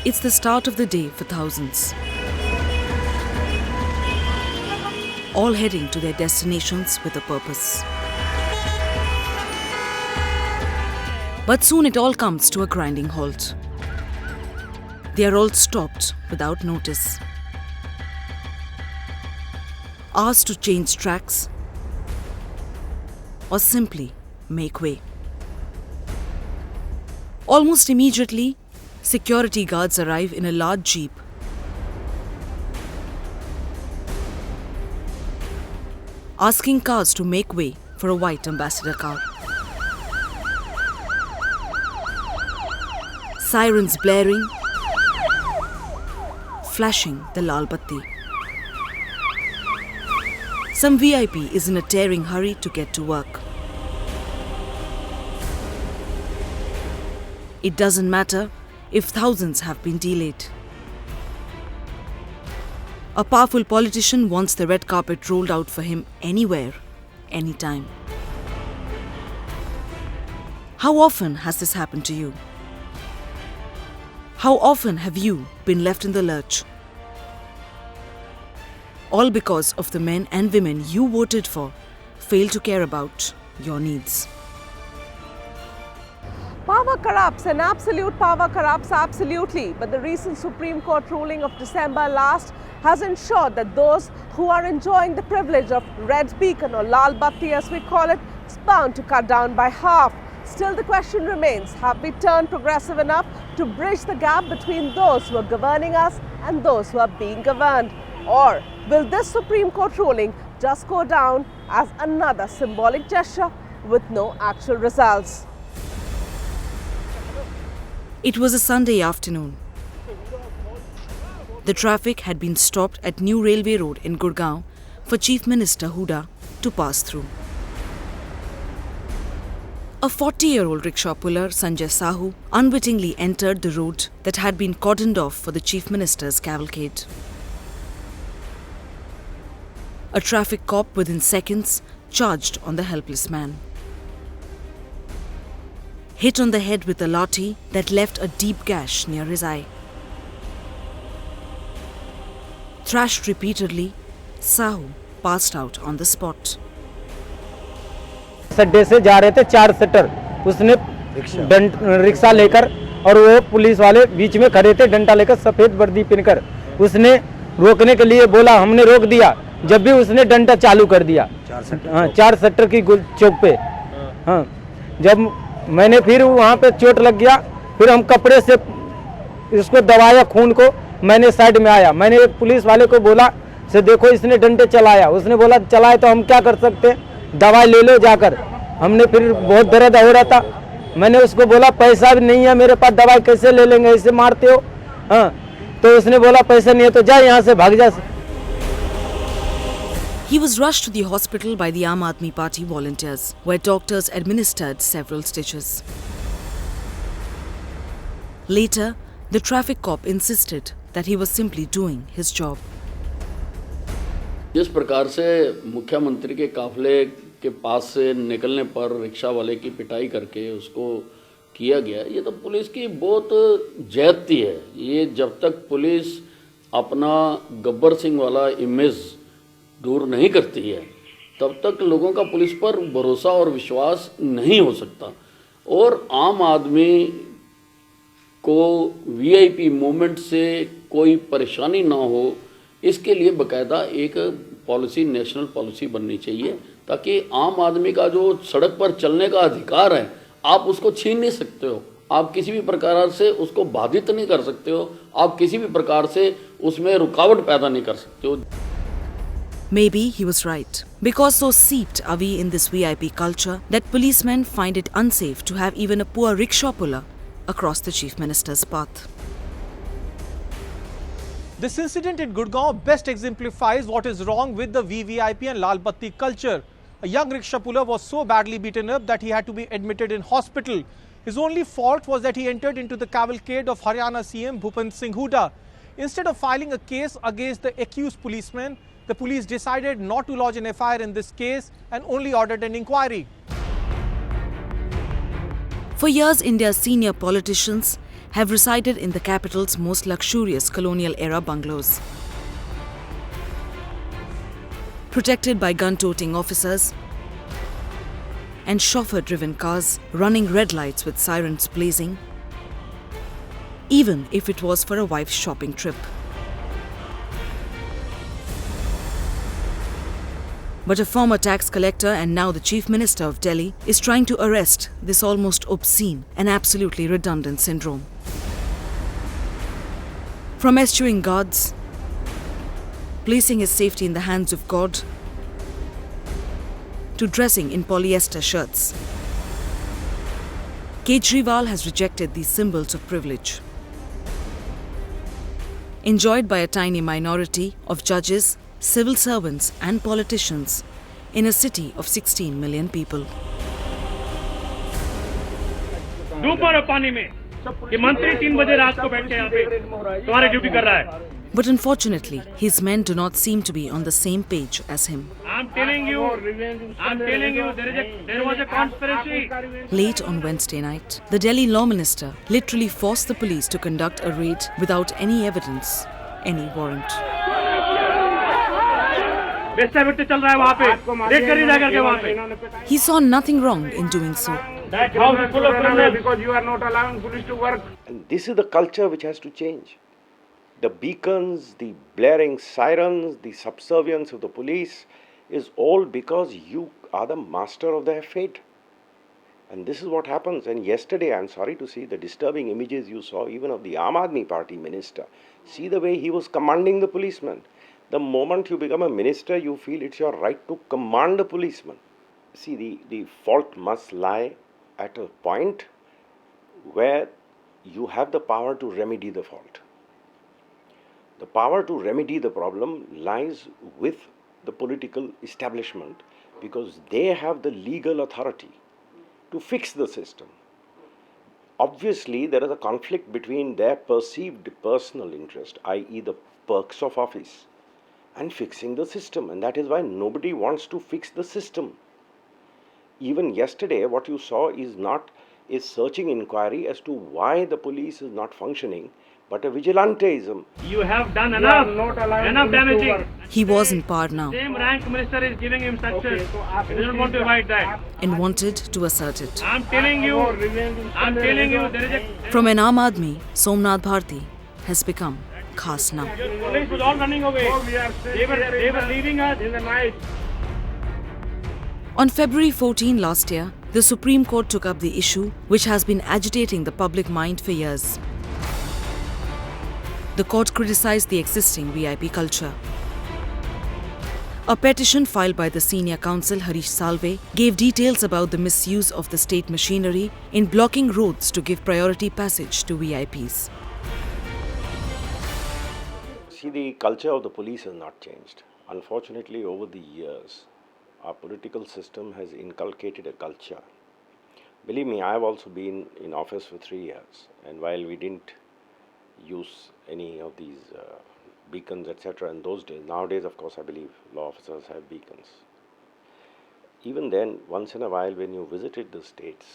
It's the start of the day for thousands. All heading to their destinations with a purpose. But soon it all comes to a grinding halt. They are all stopped without notice. Asked to change tracks or simply make way. Almost immediately, security guards arrive in a large jeep. Asking cars to make way for a white ambassador car. Sirens blaring, flashing the Lal Batti. Some VIP is in a tearing hurry to get to work. It doesn't matter if thousands have been delayed. A powerful politician wants the red carpet rolled out for him anywhere, anytime. How often has this happened to you? How often have you been left in the lurch? All because of the men and women you voted for fail to care about your needs. Power corrupts and absolute power corrupts absolutely. But the recent Supreme Court ruling of December last has ensured that those who are enjoying the privilege of red beacon or Lal Batti as we call it, is bound to cut down by half. Still the question remains, have we turned progressive enough to bridge the gap between those who are governing us and those who are being governed? Or will this Supreme Court ruling just go down as another symbolic gesture with no actual results? It was a Sunday afternoon. The traffic had been stopped at New Railway Road in Gurgaon for Chief Minister Hooda to pass through. A 40-year-old rickshaw puller, Sanjay Sahu, unwittingly entered the road that had been cordoned off for the Chief Minister's cavalcade. A traffic cop within seconds charged on the helpless man. Hit on the head with a lathi that left a deep gash near his eye. Thrashed repeatedly, Sahu passed out on the spot. अड्डे से जा रहे थे 4 seater, उसने rickshaw लेकर और वो police वाले बीच में खड़े थे डंडा लेकर सफेद वर्दी पहनकर। उसने रोकने के लिए बोला, हमने रोक दिया, जब भी उसने डंडा चालू कर दिया 4 सीटर की चौक पे। हाँ, जब मैंने फिर वहाँ पे चोट लग गया, फिर हम कपड़े से इसको दबाया खून को, मैंने साइड में आया। मैंने एक पुलिस वाले को बोला से देखो इसने डंडे चलाया, उसने बोला चलाए तो हम क्या कर सकते, दवाई ले लो जाकर। हमने फिर बहुत दर्द हो रहा था, मैंने उसको बोला पैसा भी नहीं है मेरे पास, दवाई कैसे ले लेंगे, ऐसे मारते हो। हाँ, तो उसने बोला पैसा नहीं है तो जा यहाँ से भाग जा। He was rushed to the hospital by the Aam Aadmi Party volunteers, where doctors administered several stitches. Later, the traffic cop insisted that he was simply doing his job. जिस प्रकार से मुख्यमंत्री के काफले के पास से निकलने पर रिक्शा वाले की पिटाई करके उसको किया गया, ये तो पुलिस की बहुत ज्यादती है। ये जब तक पुलिस अपना गब्बर सिंह वाला इमेज दूर नहीं करती है, तब तक लोगों का पुलिस पर भरोसा और विश्वास नहीं हो सकता। और आम आदमी को वीआईपी मूवमेंट से कोई परेशानी ना हो, इसके लिए बाकायदा एक पॉलिसी, नेशनल पॉलिसी बननी चाहिए, ताकि आम आदमी का जो सड़क पर चलने का अधिकार है आप उसको छीन नहीं सकते हो, आप किसी भी प्रकार से उसको बाधित नहीं कर सकते हो, आप किसी भी प्रकार से उसमें रुकावट पैदा नहीं कर सकते हो। Maybe he was right, because so seeped are we in this VIP culture that policemen find it unsafe to have even a poor rickshaw puller across the Chief Minister's path. This incident in Gurgaon best exemplifies what is wrong with the VVIP and Lal Batti culture. A young rickshaw puller was so badly beaten up that he had to be admitted in hospital. His only fault was that he entered into the cavalcade of Haryana CM Bhupen Singh Hooda. Instead of filing a case against the accused policeman, the police decided not to lodge an FIR in this case and only ordered an inquiry. For years, India's senior politicians have resided in the capital's most luxurious colonial-era bungalows. Protected by gun-toting officers and chauffeur-driven cars running red lights with sirens blazing, even if it was for a wife's shopping trip. But a former tax collector and now the Chief Minister of Delhi is trying to arrest this almost obscene and absolutely redundant syndrome. From eschewing guards, placing his safety in the hands of God, to dressing in polyester shirts, Kejriwal has rejected these symbols of privilege. Enjoyed by a tiny minority of judges, civil servants and politicians in a city of 16 million people. दोपहर पानी में कि मंत्री 3 बजे रात को बैठ के यहाँ पे तुम्हारी ड्यूटी कर रहा है. But unfortunately, his men do not seem to be on the same page as him. I'm telling you, there was a conspiracy. Late on Wednesday night, the Delhi Law Minister literally forced the police to conduct a raid without any evidence, any warrant. He saw nothing wrong in doing so. That house is full of criminals because you are not allowing police to work. And this is the culture which has to change. The beacons, the blaring sirens, the subservience of the police is all because you are the master of their fate. And this is what happens. And yesterday, I'm sorry to see the disturbing images you saw even of the Aam Aadmi Party minister. See the way he was commanding the policeman. The moment you become a minister, you feel it's your right to command the policeman. See, the fault must lie at a point where you have the power to remedy the fault. The power to remedy the problem lies with the political establishment because they have the legal authority to fix the system. Obviously, there is a conflict between their perceived personal interest, i.e. the perks of office, and fixing the system. And that is why nobody wants to fix the system. Even yesterday, what you saw is not a searching inquiry as to why the police is not functioning, but a vigilanteism. You have done enough damaging. He was in power now Same rank minister is giving him success. He doesn't want to avoid that. and wanted to assert it. I'm telling you, there is a... From an Aam Aadmi, Somnath Bharti has become Khas now. Police was all running away. They were leaving us in the night. On February 14 last year, the Supreme Court took up the issue which has been agitating the public mind for years. The court criticized the existing VIP culture. A petition filed by the senior counsel Harish Salve gave details about the misuse of the state machinery in blocking roads to give priority passage to VIPs. See, the culture of the police has not changed. Unfortunately, over the years, our political system has inculcated a culture. Believe me, I have also been in office for 3 years, and while we didn't use any of these beacons, etc. in those days, nowadays, of course, I believe law officers have beacons. Even then, once in a while, when you visited the states,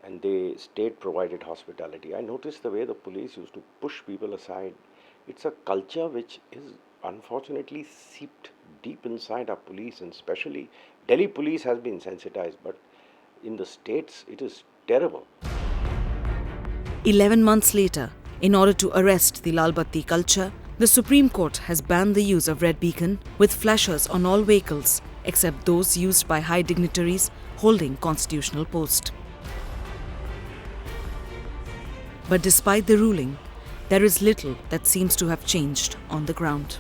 and the state provided hospitality, I noticed the way the police used to push people aside. It's a culture which is unfortunately seeped deep inside our police, and especially Delhi police has been sensitized, but in the states it is terrible. 11 months later, in order to arrest the Lal Batti culture, the Supreme Court has banned the use of red beacon with flashers on all vehicles except those used by high dignitaries holding constitutional post. But despite the ruling, there is little that seems to have changed on the ground.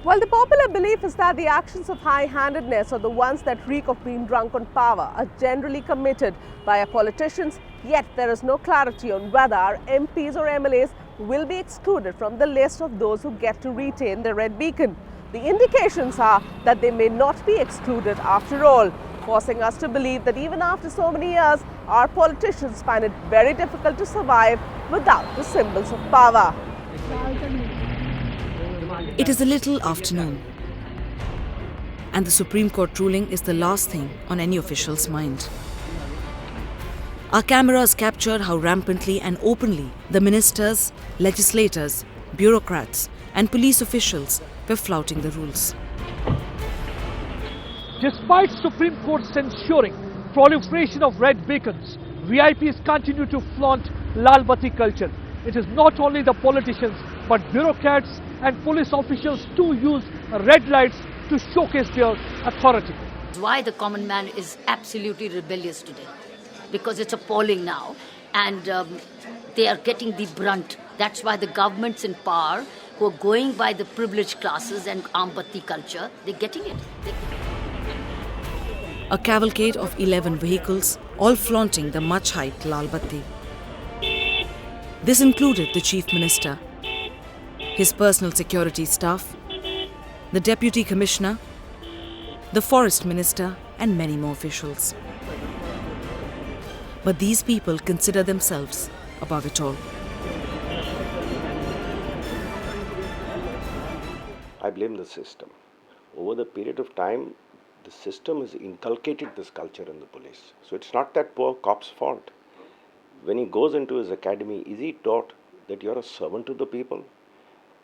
Well, the popular belief is that the actions of high-handedness are the ones that reek of being drunk on power are generally committed by our politicians, yet there is no clarity on whether our MPs or MLAs will be excluded from the list of those who get to retain the red beacon. The indications are that they may not be excluded after all, forcing us to believe that even after so many years, our politicians find it very difficult to survive without the symbols of power. It is a little afternoon, and the Supreme Court ruling is the last thing on any official's mind. Our cameras captured how rampantly and openly the ministers, legislators, bureaucrats, and police officials were flouting the rules. Despite Supreme Court censuring proliferation of red beacons, VIPs continue to flaunt Lal Batti culture. It is not only the politicians, but bureaucrats and police officials too use red lights to showcase their authority. Why the common man is absolutely rebellious today? Because it's appalling now, and they are getting the brunt. That's why the governments in power, who are going by the privileged classes and Ambatti culture, they're getting it. A cavalcade of 11 vehicles, all flaunting the much-hyped Lal Batti. This included the Chief Minister, his personal security staff, the Deputy Commissioner, the Forest Minister, and many more officials. But these people consider themselves above it all. I blame the system. Over the period of time, the system has inculcated this culture in the police. So it's not that poor cop's fault. When he goes into his academy, is he taught that you're a servant to the people?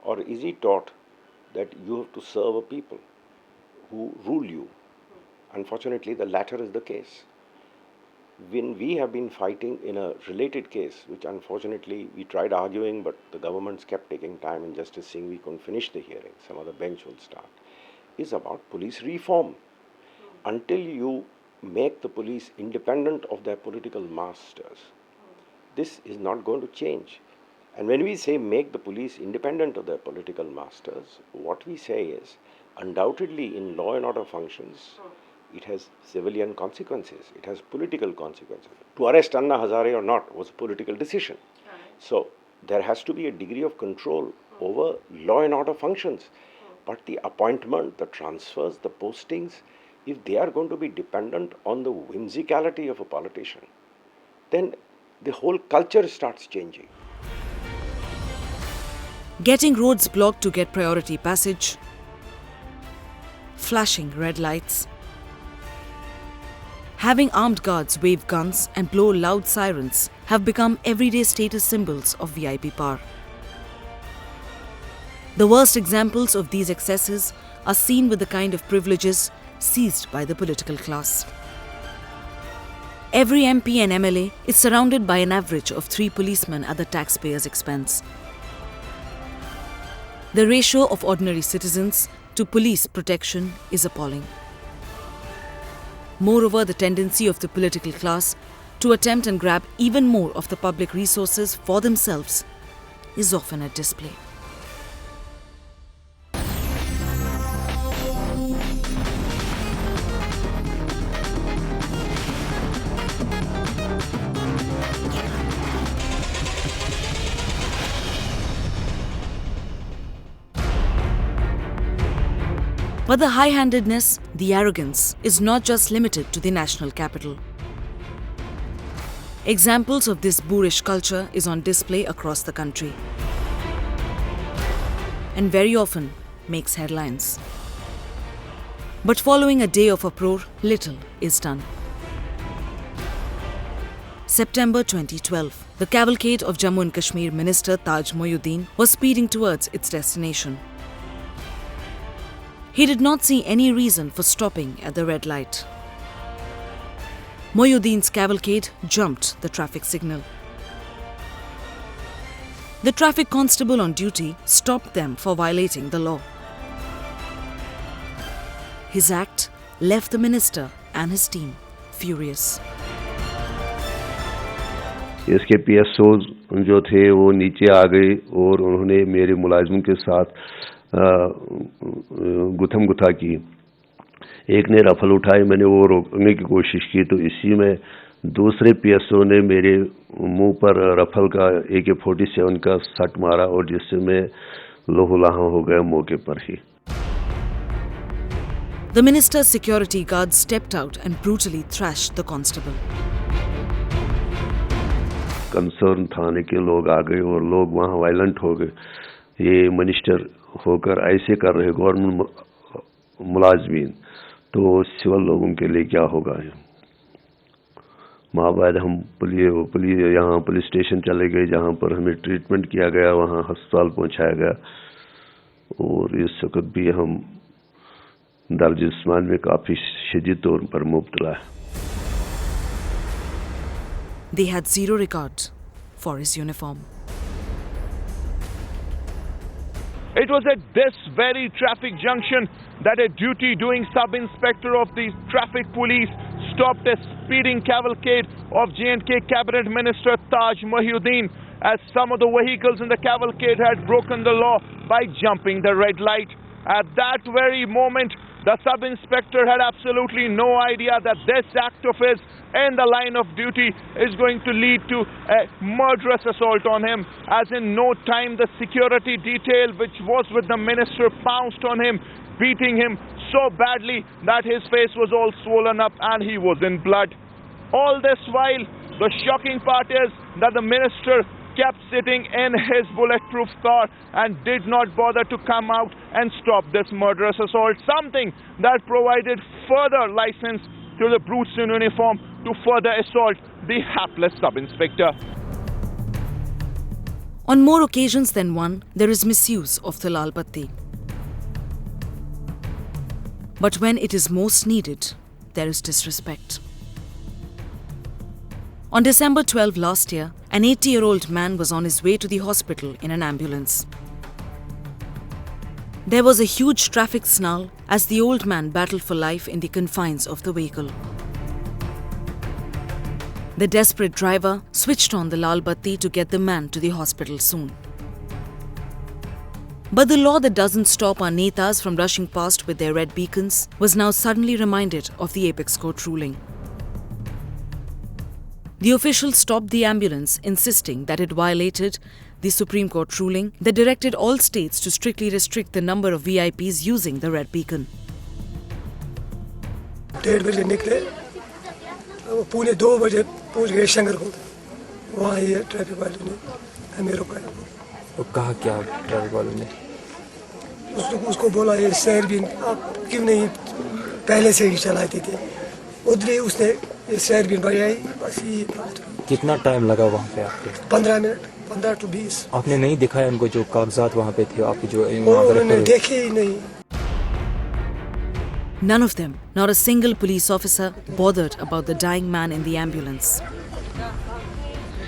Or is he taught that you have to serve a people who rule you? Unfortunately, the latter is the case. When we have been fighting in a related case, which unfortunately we tried arguing, but the governments kept taking time, and Justice Singh, we couldn't finish the hearing, some other bench will start, is about police reform. Until you make the police independent of their political masters, this is not going to change. And when we say make the police independent of their political masters, what we say is, undoubtedly in law and order functions, it has civilian consequences, it has political consequences. To arrest Anna Hazare or not was a political decision. So there has to be a degree of control over law and order functions. But the appointment, the transfers, the postings, if they are going to be dependent on the whimsicality of a politician, then the whole culture starts changing. Getting roads blocked to get priority passage, flashing red lights, having armed guards wave guns and blow loud sirens have become everyday status symbols of VIP power. The worst examples of these excesses are seen with the kind of privileges seized by the political class. Every MP and MLA is surrounded by an average of 3 policemen at the taxpayer's expense. The ratio of ordinary citizens to police protection is appalling. Moreover, the tendency of the political class to attempt and grab even more of the public resources for themselves is often at display. But the high-handedness, the arrogance, is not just limited to the national capital. Examples of this boorish culture is on display across the country, and very often makes headlines. But following a day of uproar, little is done. September 2012, the cavalcade of Jammu and Kashmir Minister Taj Mohyuddin was speeding towards its destination. He did not see any reason for stopping at the red light. Mohyuddin's cavalcade jumped the traffic signal. The traffic constable on duty stopped them for violating the law. His act left the minister and his team furious. इसके PSOs जो थे वो नीचे आ गए और उन्होंने मेरे मुलाजिम के साथ गुथम गुथा की. एक ने रफल उठाई, मैंने वो रोकने की कोशिश की तो इसी में दूसरे PSO ने मेरे मुंह पर रफल का AK-47 का सट मारा और जिससे मैं लोहलाहा हो गया मौके पर ही. The minister's security guards stepped out and brutally thrashed the constable. Concern थाने के लोग आ गए और लोग वहाँ वायलेंट हो गए. ये मिनिस्टर होकर ऐसे कर रहे गवर्नमेंट मुलाजमीन, तो सिविल लोगों के लिए क्या होगा. वहाँ बाद हम यहाँ पुलिस स्टेशन चले गए, जहाँ पर हमें ट्रीटमेंट किया गया, वहाँ अस्पताल पहुँचाया गया और इस वक्त भी हम दर्द जिस्मान में काफ़ी शदीद तौर पर मुब्तला है। They had zero regard for his uniform. It was at this very traffic junction that a duty-doing sub-inspector of the traffic police stopped a speeding cavalcade of J&K Cabinet Minister Taj Mahiuddin, as some of the vehicles in the cavalcade had broken the law by jumping the red light. At that very moment, the sub-inspector had absolutely no idea that this act of his in the line of duty is going to lead to a murderous assault on him, as in no time the security detail which was with the minister pounced on him, beating him so badly that his face was all swollen up and he was in blood. All this while, the shocking part is that the minister kept sitting in his bulletproof car and did not bother to come out and stop this murderous assault, something that provided further license to the brutes in uniform to further assault the hapless sub-inspector. On more occasions than one, there is misuse of the Lal Batti. But when it is most needed, there is disrespect. On December 12 last year, an 80-year-old man was on his way to the hospital in an ambulance. There was a huge traffic snarl as the old man battled for life in the confines of the vehicle. The desperate driver switched on the Lal Batti to get the man to the hospital soon. But the law that doesn't stop our netas from rushing past with their red beacons was now suddenly reminded of the Apex Court ruling. The official stopped the ambulance, insisting that it violated the Supreme Court ruling that directed all states to strictly restrict the number of VIPs using the red beacon. 1:30 बजे निकले, पौने 2 बजे पहुंच गए शंकर को। वहाँ ये traffic वाले ने हमें रुकाया। तो कहा क्या ट्रैफिक वालों ने? उसको बोला ये शहर भी आप क्यों नहीं पहले से ही चलाते थे? उधर ही उसने ये शहर भी बढ़ाई, बस ये बात। कितना टाइम लगा वहाँ पे आपके? 15 मिनट, 15 to 20। आपने नहीं दिखाया उनको जो कागजात वहाँ पे थे आपके जो? उन्होंने देखे ही नहीं। None of them, not a single police officer, bothered about the dying man in the ambulance,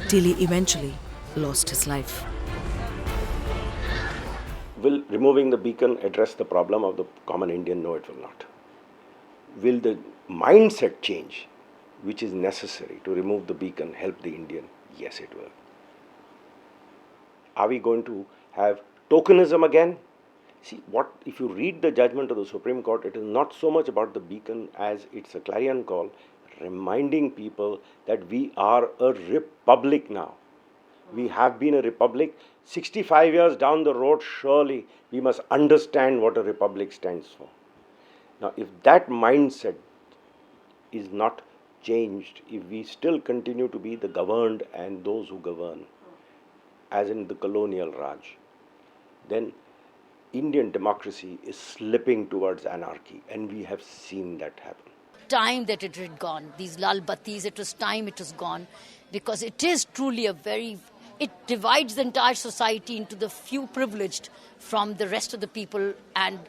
till he eventually lost his life. Will removing the beacon address the problem of the common Indian? No, it will not. Will the mindset change, which is necessary to remove the beacon, help the Indian? Yes, it will. Are we going to have tokenism again? See, if you read the judgment of the Supreme Court, it is not so much about the beacon as it's a clarion call reminding people that we are a republic now. We have been a republic. 65 years down the road, surely we must understand what a republic stands for. Now, if that mindset is not changed, if we still continue to be the governed and those who govern, as in the colonial Raj, then Indian democracy is slipping towards anarchy, and we have seen that happen. Time that it had gone, these Lal Battis, it was time it was gone, because it is truly it divides the entire society into the few privileged from the rest of the people and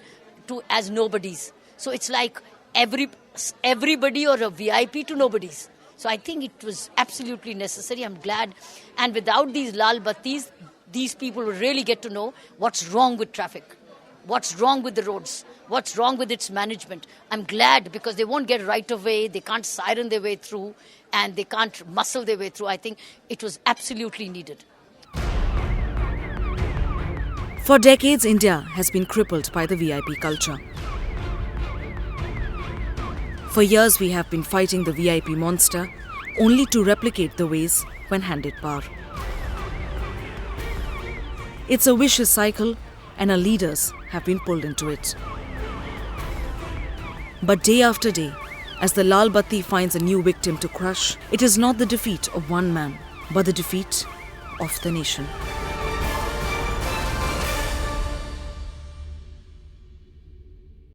as nobodies. So it's like everybody or a VIP to nobodies. So I think it was absolutely necessary. I'm glad. And without these Lal Battis, these people will really get to know what's wrong with traffic, what's wrong with the roads, what's wrong with its management. I'm glad, because they won't get right away, they can't siren their way through, and they can't muscle their way through. I think it was absolutely needed. For decades, India has been crippled by the VIP culture. For years, we have been fighting the VIP monster, only to replicate the ways when handed power. It's a vicious cycle, and our leaders have been pulled into it. But day after day, as the Lal Batti finds a new victim to crush, it is not the defeat of one man, but the defeat of the nation.